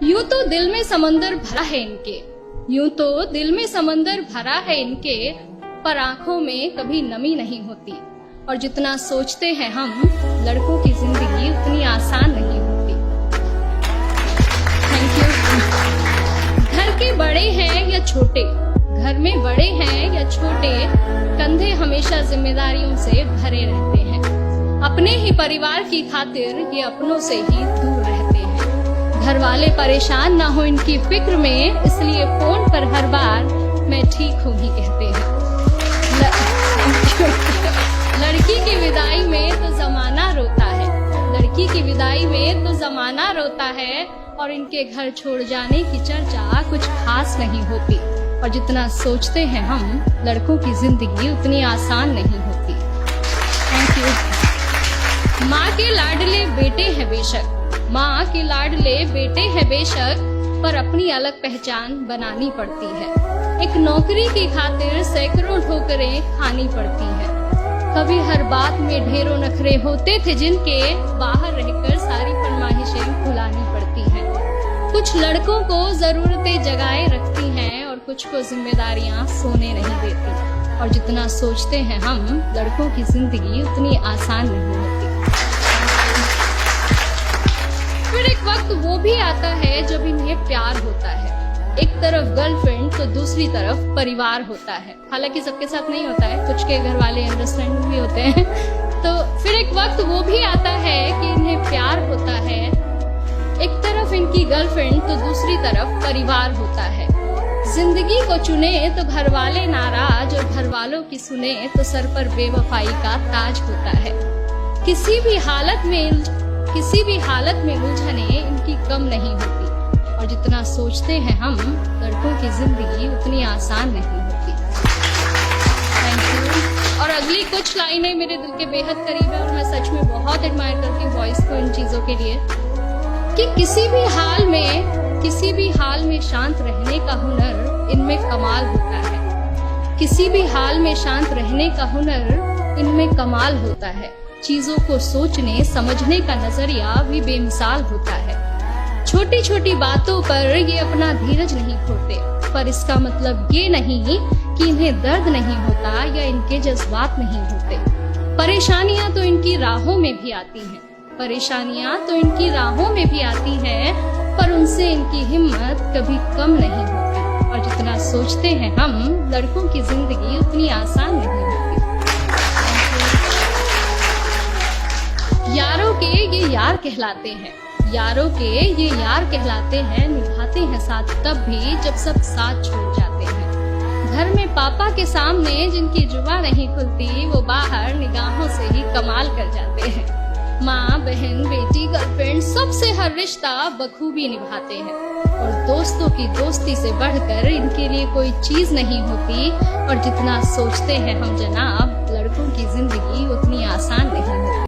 यूं तो दिल में समंदर भरा है इनके, यूं तो दिल में समंदर भरा है इनके, पर आंखों में कभी नमी नहीं होती। और जितना सोचते हैं हम, लड़कों की जिंदगी उतनी आसान नहीं होती। Thank you. घर के बड़े हैं या छोटे, घर में बड़े हैं या छोटे, कंधे हमेशा जिम्मेदारियों से भरे रहते हैं। अपने ही परिवार की खातिर ये अपनों से ही दूर रहते हैं। घर वाले परेशान ना हो इनकी फिक्र में, इसलिए फोन पर हर बार मैं ठीक हूँ ही कहते हैं। लड़की की विदाई में तो जमाना रोता है, लड़की की विदाई में तो जमाना रोता है, और इनके घर छोड़ जाने की चर्चा कुछ खास नहीं होती। और जितना सोचते हैं हम, लड़कों की जिंदगी उतनी आसान नहीं होती। Thank you. माँ के लाडले बेटे हैं बेशक, माँ के लाडले बेटे हैं बेशक, पर अपनी अलग पहचान बनानी पड़ती है। एक नौकरी की खातिर सैकड़ों ठोकरें खानी पड़ती है। कभी हर बात में ढेरों नखरे होते थे जिनके, बाहर रहकर सारी फरमाइशें भुलानी पड़ती हैं। कुछ लड़कों को जरूरतें जगाए रखती हैं और कुछ को जिम्मेदारियां सोने नहीं देती। और जितना सोचते हैं हम, लड़कों की जिंदगी उतनी आसान नहीं होती। फिर एक वक्त वो भी आता है जब इन्हें प्यार होता है। एक तरफ गर्लफ्रेंड तो दूसरी तरफ परिवार होता है। हालांकि सबके साथ नहीं होता है, कुछ के घर वाले अंडरस्टैंडिंग भी होते हैं। तो फिर एक वक्त वो भी आता है कि इन्हें प्यार होता है। एक तरफ इनकी गर्लफ्रेंड तो दूसरी तरफ परिवार होता है। जिंदगी को चुने तो घर वाले नाराज, और घर वालों की सुने तो सर पर बेवफाई का ताज होता है। किसी भी हालत में उलझने इनकी कम नहीं होती। और जितना सोचते हैं हम, लड़कों की जिंदगी उतनी आसान नहीं होती। Thank you. और अगली कुछ लाइनें मेरे दिल के बेहद करीब है, और मैं सच में बहुत एडमायर करती हूँ वॉइस को इन चीजों के लिए, कि किसी भी हाल में शांत रहने का हुनर इनमें कमाल होता है। किसी भी हाल में शांत रहने का हुनर इनमें कमाल होता है। चीजों को सोचने समझने का नजरिया भी बेमिसाल होता है। छोटी छोटी बातों पर ये अपना धीरज नहीं खोते, पर इसका मतलब ये नहीं कि इन्हें दर्द नहीं होता या इनके जज्बात नहीं होते। परेशानियां तो इनकी राहों में भी आती हैं, पर उनसे इनकी हिम्मत कभी कम नहीं होती। और जितना सोचते हैं हम, लड़कों की जिंदगी उतनी आसान नहीं होती। यारों के ये यार कहलाते हैं, निभाते हैं साथ तब भी जब सब साथ छोड़ जाते हैं। घर में पापा के सामने जिनकी जुबान नहीं खुलती, वो बाहर निगाहों से ही कमाल कर जाते हैं। माँ, बहन, बेटी, गर्लफ्रेंड, सबसे हर रिश्ता बखूबी निभाते हैं। और दोस्तों की दोस्ती से बढ़कर इनके लिए कोई चीज नहीं होती। और जितना सोचते हैं हम जनाब, लड़कों की जिंदगी उतनी आसान नहीं।